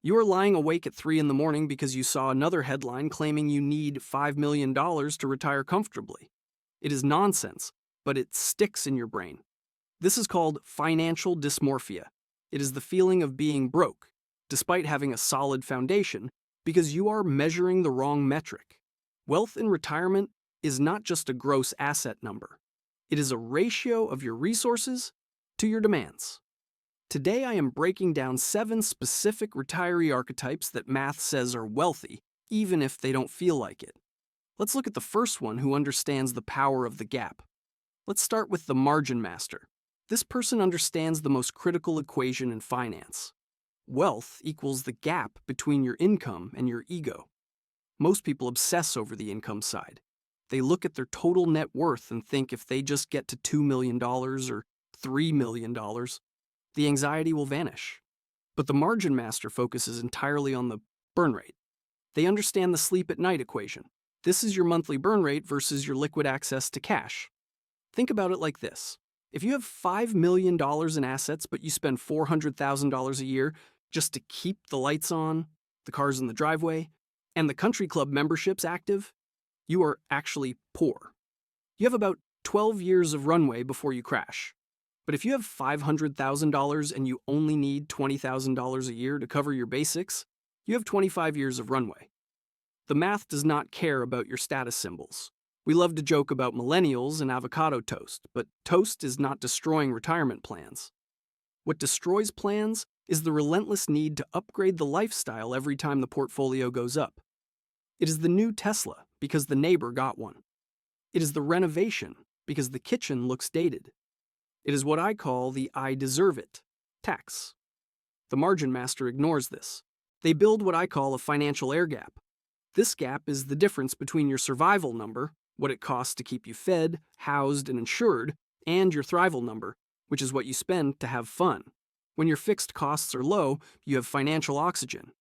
You are lying awake at 3 in the morning because you saw another headline claiming you need $5 million to retire comfortably. It is nonsense, but it sticks in your brain. This is called financial dysmorphia. It is the feeling of being broke, despite having a solid foundation, because you are measuring the wrong metric. Wealth in retirement is not just a gross asset number. It is a ratio of your resources to your demands. Today I am breaking down 7 specific retiree archetypes that math says are wealthy, even if they don't feel like it. Let's look at the first one who understands the power of the gap. Let's start with the margin master. This person understands the most critical equation in finance. Wealth equals the gap between your income and your ego. Most people obsess over the income side. They look at their total net worth and think if they just get to $2 million or $3 million, the anxiety will vanish. But the margin master focuses entirely on the burn rate. They understand the sleep at night equation. This is your monthly burn rate versus your liquid access to cash. Think about it like this. If you have $5 million in assets, but you spend $400,000 a year just to keep the lights on, the cars in the driveway, and the country club memberships active, you are actually poor. You have about 12 years of runway before you crash. But if you have $500,000 and you only need $20,000 a year to cover your basics, you have 25 years of runway. The math does not care about your status symbols. We love to joke about millennials and avocado toast, but toast is not destroying retirement plans. What destroys plans is the relentless need to upgrade the lifestyle every time the portfolio goes up. It is the new Tesla because the neighbor got one. It is the renovation because the kitchen looks dated. It is what I call the I deserve it tax. The margin master ignores this. They build what I call a financial air gap. This gap is the difference between your survival number, what it costs to keep you fed, housed, and insured, and your thrival number, which is what you spend to have fun. When your fixed costs are low, you have financial oxygen.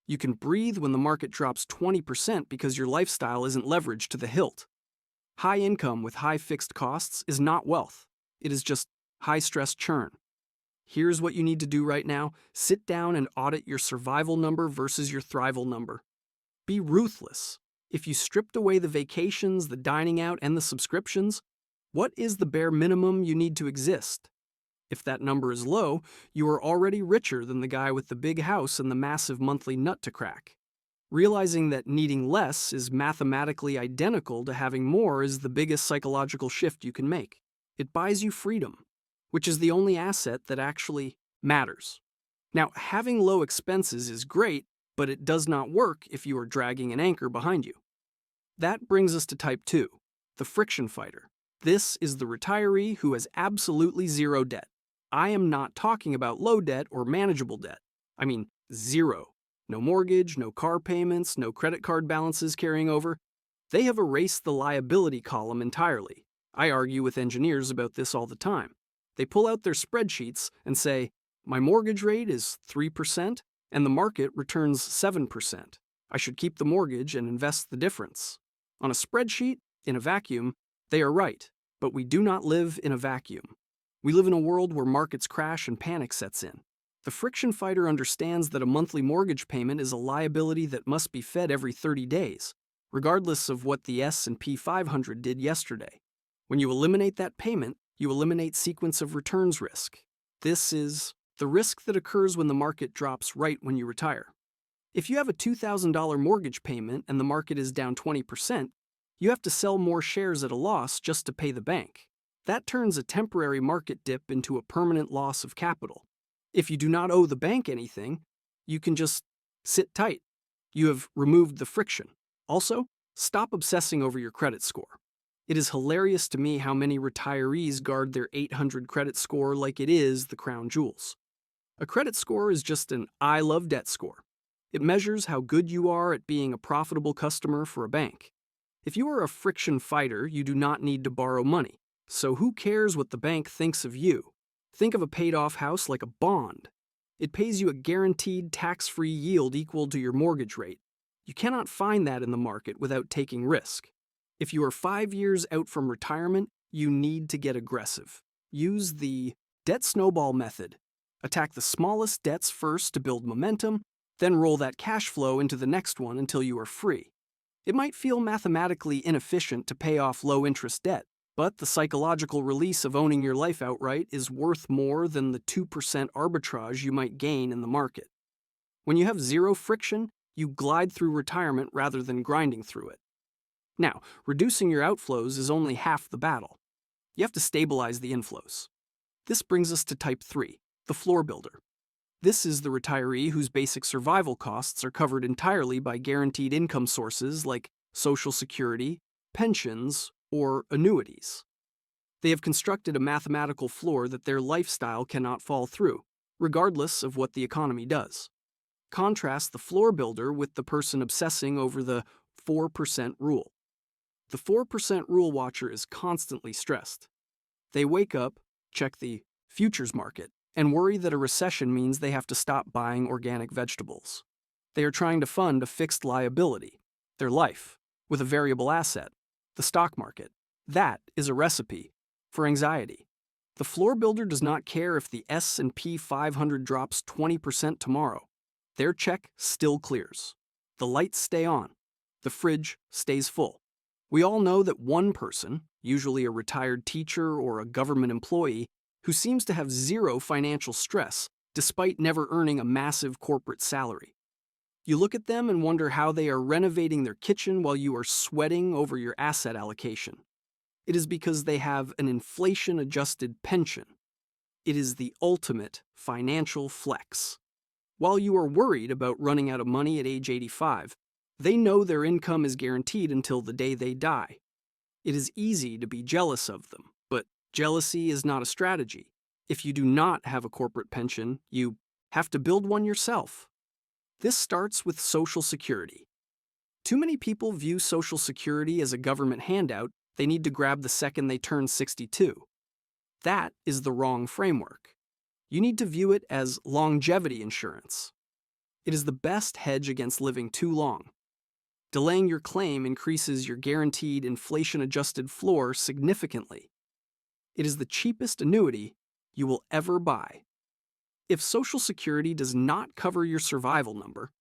You can breathe when the market drops 20% because your lifestyle isn't leveraged to the hilt. High income with high fixed costs is not wealth. It is just high-stress churn. Here's what you need to do right now. Sit down and audit your survival number versus your thrival number. Be ruthless. If you stripped away the vacations, the dining out, and the subscriptions, what is the bare minimum you need to exist? If that number is low, you are already richer than the guy with the big house and the massive monthly nut to crack. Realizing that needing less is mathematically identical to having more is the biggest psychological shift you can make. It buys you freedom, which is the only asset that actually matters. Now, having low expenses is great, but it does not work if you are dragging an anchor behind you. That brings us to type 2, the friction fighter. This is the retiree who has absolutely zero debt. I am not talking about low debt or manageable debt. I mean zero. No mortgage, no car payments, no credit card balances carrying over. They have erased the liability column entirely. I argue with engineers about this all the time. They pull out their spreadsheets and say, my mortgage rate is 3% and the market returns 7%. I should keep the mortgage and invest the difference. On a spreadsheet, in a vacuum, they are right, but we do not live in a vacuum. We live in a world where markets crash and panic sets in. The friction fighter understands that a monthly mortgage payment is a liability that must be fed every 30 days, regardless of what the S&P 500 did yesterday. When you eliminate that payment, you eliminate sequence of returns risk. This is the risk that occurs when the market drops right when you retire. If you have a $2,000 mortgage payment and the market is down 20%, you have to sell more shares at a loss just to pay the bank. That turns a temporary market dip into a permanent loss of capital. If you do not owe the bank anything, you can just sit tight. You have removed the friction. Also, stop obsessing over your credit score. It is hilarious to me how many retirees guard their 800 credit score like it is the crown jewels. A credit score is just an I love debt score. It measures how good you are at being a profitable customer for a bank. If you are a friction fighter, you do not need to borrow money. So who cares what the bank thinks of you? Think of a paid-off house like a bond. It pays you a guaranteed tax-free yield equal to your mortgage rate. You cannot find that in the market without taking risk. If you are 5 years out from retirement, you need to get aggressive. Use the debt snowball method. Attack the smallest debts first to build momentum, Then roll that cash flow into the next one until you are free. It might feel mathematically inefficient to pay off low-interest debt, but the psychological release of owning your life outright is worth more than the 2% arbitrage you might gain in the market. When you have zero friction, you glide through retirement rather than grinding through it. Now, reducing your outflows is only half the battle. You have to stabilize the inflows. This brings us to type 3, the floor builder. This is the retiree whose basic survival costs are covered entirely by guaranteed income sources like Social Security, pensions, or annuities. They have constructed a mathematical floor that their lifestyle cannot fall through, regardless of what the economy does. Contrast the floor builder with the person obsessing over the 4% rule. The 4% rule watcher is constantly stressed. They wake up, check the futures market, and worry that a recession means they have to stop buying organic vegetables. They are trying to fund a fixed liability, their life, with a variable asset, the stock market. That is a recipe for anxiety. The floor builder does not care if the S&P 500 drops 20% tomorrow. Their check still clears. The lights stay on. The fridge stays full. We all know that one person, usually a retired teacher or a government employee, who seems to have zero financial stress despite never earning a massive corporate salary. You look at them and wonder how they are renovating their kitchen while you are sweating over your asset allocation. It is because they have an inflation-adjusted pension. It is the ultimate financial flex. While you are worried about running out of money at age 85, they know their income is guaranteed until the day they die. It is easy to be jealous of them, but jealousy is not a strategy. If you do not have a corporate pension, you have to build one yourself. This starts with Social Security. Too many people view Social Security as a government handout they need to grab the second they turn 62. That is the wrong framework. You need to view it as longevity insurance. It is the best hedge against living too long. Delaying your claim increases your guaranteed inflation-adjusted floor significantly. It is the cheapest annuity you will ever buy. If Social Security does not cover your survival number,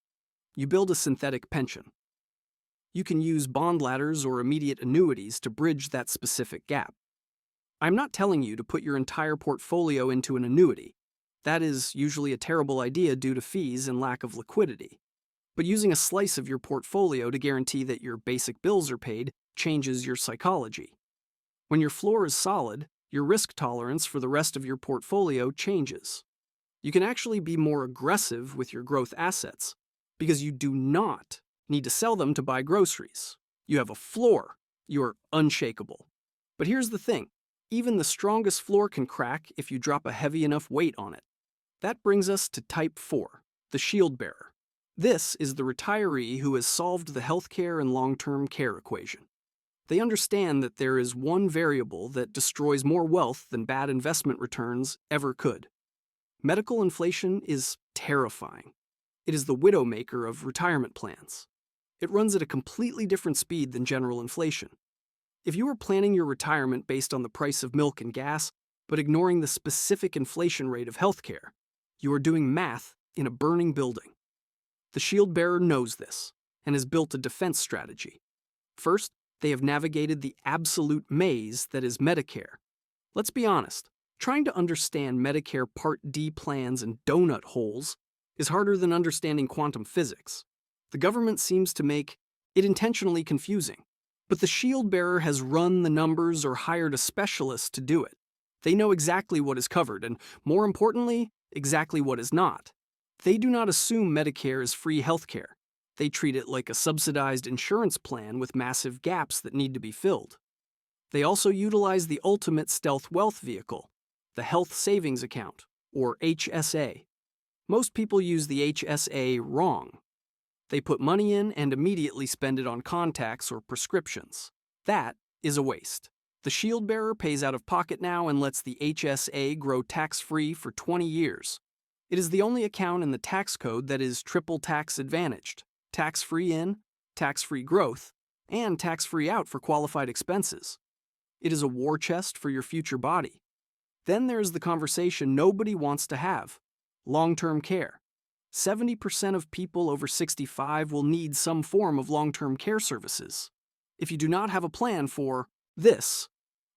you build a synthetic pension. You can use bond ladders or immediate annuities to bridge that specific gap. I'm not telling you to put your entire portfolio into an annuity. That is usually a terrible idea due to fees and lack of liquidity. But using a slice of your portfolio to guarantee that your basic bills are paid changes your psychology. When your floor is solid, your risk tolerance for the rest of your portfolio changes. You can actually be more aggressive with your growth assets because you do not need to sell them to buy groceries. You have a floor. You're unshakable. But here's the thing. Even the strongest floor can crack if you drop a heavy enough weight on it. That brings us to type 4, the shieldbearer. This is the retiree who has solved the healthcare and long-term care equation. They understand that there is one variable that destroys more wealth than bad investment returns ever could. Medical inflation is terrifying. It is the widowmaker of retirement plans. It runs at a completely different speed than general inflation. If you are planning your retirement based on the price of milk and gas, but ignoring the specific inflation rate of healthcare, you are doing math in a burning building. The shieldbearer knows this and has built a defense strategy. First, they have navigated the absolute maze that is Medicare. Let's be honest, trying to understand Medicare Part D plans and donut holes is harder than understanding quantum physics. The government seems to make it intentionally confusing, but the shieldbearer has run the numbers or hired a specialist to do it. They know exactly what is covered and, more importantly, exactly what is not. They do not assume Medicare is free healthcare. They treat it like a subsidized insurance plan with massive gaps that need to be filled. They also utilize the ultimate stealth wealth vehicle, the Health Savings Account, or HSA. Most people use the HSA wrong. They put money in and immediately spend it on contacts or prescriptions. That is a waste. The shieldbearer pays out of pocket now and lets the HSA grow tax-free for 20 years. It is the only account in the tax code that is triple tax advantaged: tax-free in, tax-free growth, and tax-free out for qualified expenses. It is a war chest for your future body. Then there is the conversation nobody wants to have: long-term care. 70% of people over 65 will need some form of long-term care services. If you do not have a plan for this,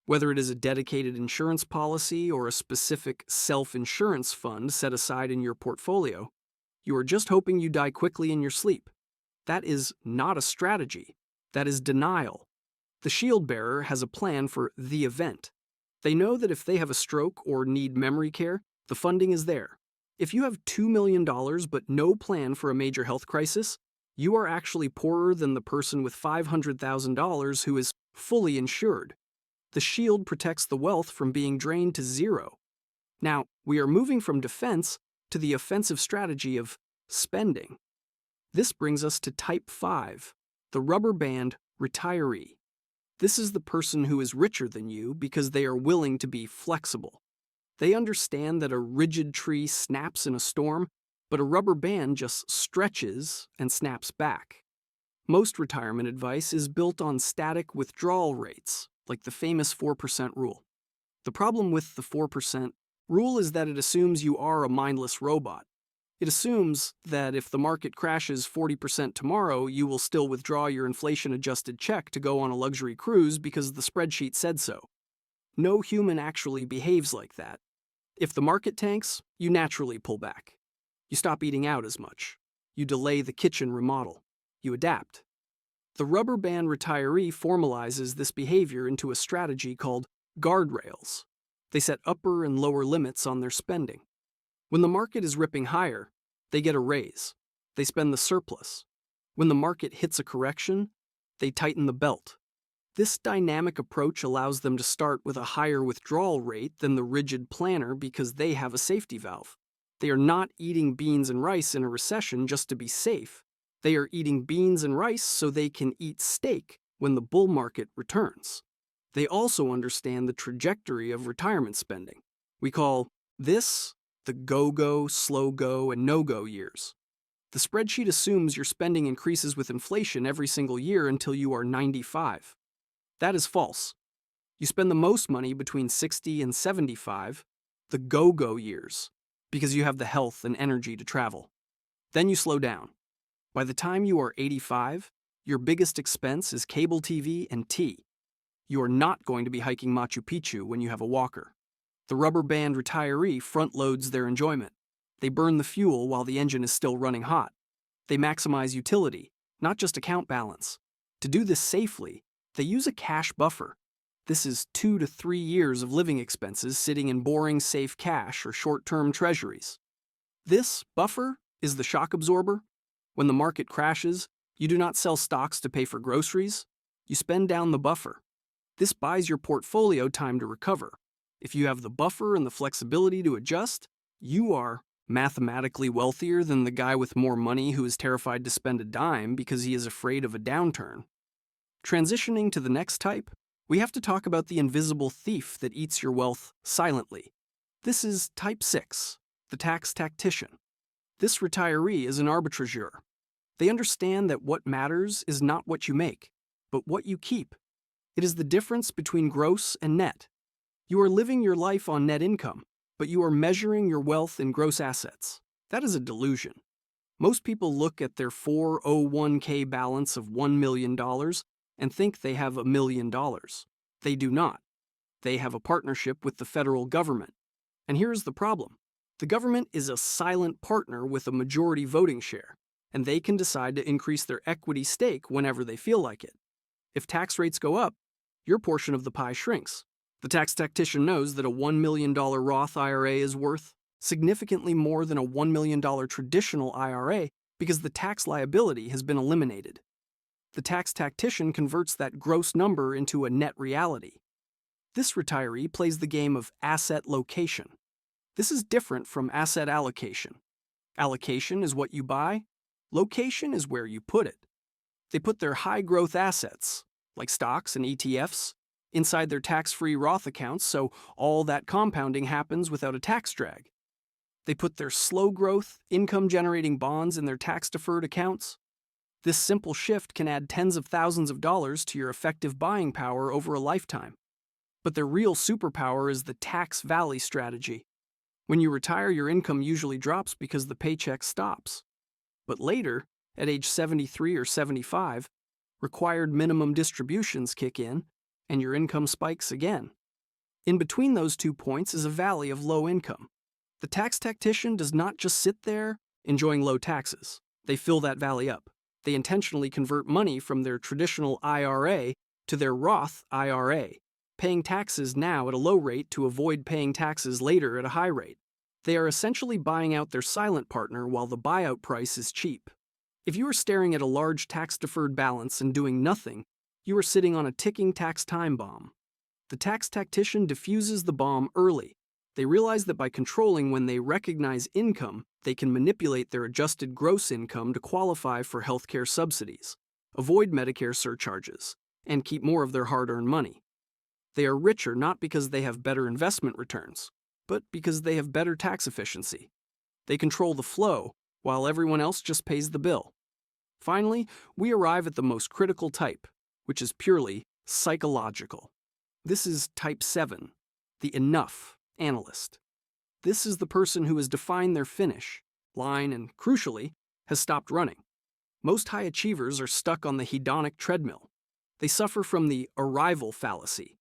whether it is a dedicated insurance policy or a specific self-insurance fund set aside in your portfolio, you are just hoping you die quickly in your sleep. That is not a strategy. That is denial. The shieldbearer has a plan for the event. They know that if they have a stroke or need memory care, the funding is there. If you have $2 million but no plan for a major health crisis, you are actually poorer than the person with $500,000 who is fully insured. The shield protects the wealth from being drained to zero. Now, we are moving from defense to the offensive strategy of spending. This brings us to type 5, the rubber band retiree. This is the person who is richer than you because they are willing to be flexible. They understand that a rigid tree snaps in a storm, but a rubber band just stretches and snaps back. Most retirement advice is built on static withdrawal rates, like the famous 4% rule. The problem with the 4% rule is that it assumes you are a mindless robot. It assumes that if the market crashes 40% tomorrow, you will still withdraw your inflation-adjusted check to go on a luxury cruise because the spreadsheet said so. No human actually behaves like that. If the market tanks, you naturally pull back. You stop eating out as much. You delay the kitchen remodel. You adapt. The rubber band retiree formalizes this behavior into a strategy called guardrails. They set upper and lower limits on their spending. When the market is ripping higher, they get a raise. They spend the surplus. When the market hits a correction, they tighten the belt. This dynamic approach allows them to start with a higher withdrawal rate than the rigid planner because they have a safety valve. They are not eating beans and rice in a recession just to be safe. They are eating beans and rice so they can eat steak when the bull market returns. They also understand the trajectory of retirement spending. We call this the go-go, slow-go, and no-go years. The spreadsheet assumes your spending increases with inflation every single year until you are 95. That is false. You spend the most money between 60 and 75, the go-go years, because you have the health and energy to travel. Then you slow down. By the time you are 85, your biggest expense is cable TV and tea. You are not going to be hiking Machu Picchu when you have a walker. The rubber band retiree front-loads their enjoyment. They burn the fuel while the engine is still running hot. They maximize utility, not just account balance. To do this safely, they use a cash buffer. This is 2 to 3 years of living expenses sitting in boring safe cash or short-term treasuries. This buffer is the shock absorber. When the market crashes, you do not sell stocks to pay for groceries. You spend down the buffer. This buys your portfolio time to recover. If you have the buffer and the flexibility to adjust, you are mathematically wealthier than the guy with more money who is terrified to spend a dime because he is afraid of a downturn. Transitioning to the next type, we have to talk about the invisible thief that eats your wealth silently. This is type 6, the tax tactician. This retiree is an arbitrageur. They understand that what matters is not what you make, but what you keep. It is the difference between gross and net. You are living your life on net income, but you are measuring your wealth in gross assets. That is a delusion. Most people look at their 401k balance of $1 million and think they have $1 million. They do not. They have a partnership with the federal government. And here's the problem. The government is a silent partner with a majority voting share, and they can decide to increase their equity stake whenever they feel like it. If tax rates go up, your portion of the pie shrinks. The tax tactician knows that a $1 million Roth IRA is worth significantly more than a $1 million traditional IRA because the tax liability has been eliminated. The tax tactician converts that gross number into a net reality. This retiree plays the game of asset location. This is different from asset allocation. Allocation is what you buy. Location is where you put it. They put their high-growth assets, like stocks and ETFs, inside their tax-free Roth accounts so all that compounding happens without a tax drag. They put their slow-growth, income-generating bonds in their tax-deferred accounts. This simple shift can add tens of thousands of dollars to your effective buying power over a lifetime. But their real superpower is the tax valley strategy. When you retire, your income usually drops because the paycheck stops. But later, at age 73 or 75, required minimum distributions kick in, and your income spikes again. In between those 2 points is a valley of low income. The tax tactician does not just sit there enjoying low taxes. They fill that valley up. They intentionally convert money from their traditional IRA to their Roth IRA, paying taxes now at a low rate to avoid paying taxes later at a high rate. They are essentially buying out their silent partner while the buyout price is cheap. If you are staring at a large tax-deferred balance and doing nothing, you are sitting on a ticking tax time bomb. The tax tactician diffuses the bomb early. They realize that by controlling when they recognize income, they can manipulate their adjusted gross income to qualify for healthcare subsidies, avoid Medicare surcharges, and keep more of their hard-earned money. They are richer not because they have better investment returns, but because they have better tax efficiency. They control the flow, while everyone else just pays the bill. Finally, we arrive at the most critical type, which is purely psychological. This is type 7, the enough analyst. This is the person who has defined their finish line and, crucially, has stopped running. Most high achievers are stuck on the hedonic treadmill. They suffer from the arrival fallacy.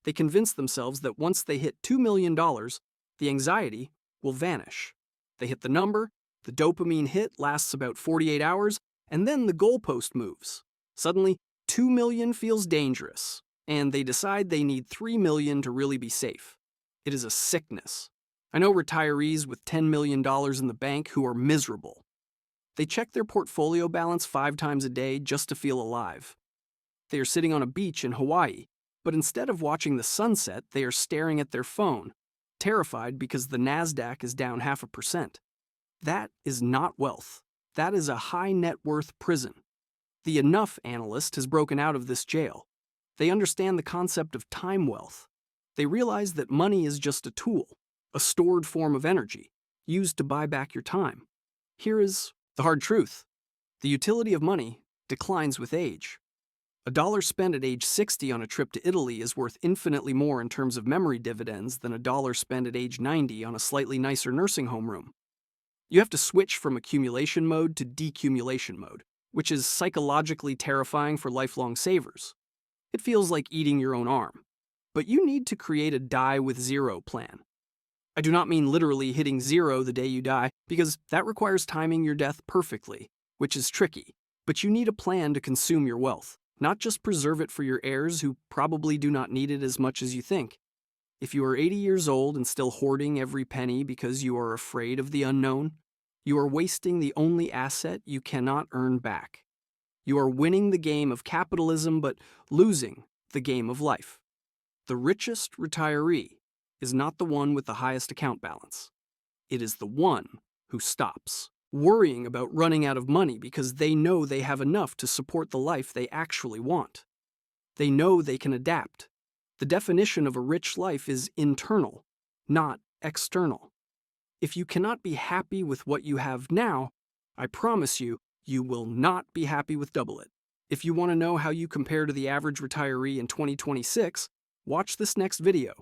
They convince themselves that once they hit $2 million, the anxiety will vanish. They hit the number, the dopamine hit lasts about 48 hours, and then the goalpost moves. Suddenly, 2 million feels dangerous, and they decide they need 3 million to really be safe. It is a sickness. I know retirees with $10 million in the bank who are miserable. They check their portfolio balance 5 times a day just to feel alive. They are sitting on a beach in Hawaii, but instead of watching the sunset, they are staring at their phone, terrified because the NASDAQ is down 0.5%. That is not wealth. That is a high net worth prison. The enough analyst has broken out of this jail. They understand the concept of time wealth. They realize that money is just a tool, a stored form of energy, used to buy back your time. Here is the hard truth. The utility of money declines with age. $1 spent at age 60 on a trip to Italy is worth infinitely more in terms of memory dividends than $1 spent at age 90 on a slightly nicer nursing home room. You have to switch from accumulation mode to decumulation mode, which is psychologically terrifying for lifelong savers. It feels like eating your own arm. But you need to create a die with zero plan. I do not mean literally hitting zero the day you die, because that requires timing your death perfectly, which is tricky. But you need a plan to consume your wealth, not just preserve it for your heirs who probably do not need it as much as you think. If you are 80 years old and still hoarding every penny because you are afraid of the unknown, you are wasting the only asset you cannot earn back. You are winning the game of capitalism but losing the game of life. The richest retiree is not the one with the highest account balance. It is the one who stops worrying about running out of money because they know they have enough to support the life they actually want. They know they can adapt. The definition of a rich life is internal, not external. If you cannot be happy with what you have now, I promise you, you will not be happy with double it. If you want to know how you compare to the average retiree in 2026, watch this next video.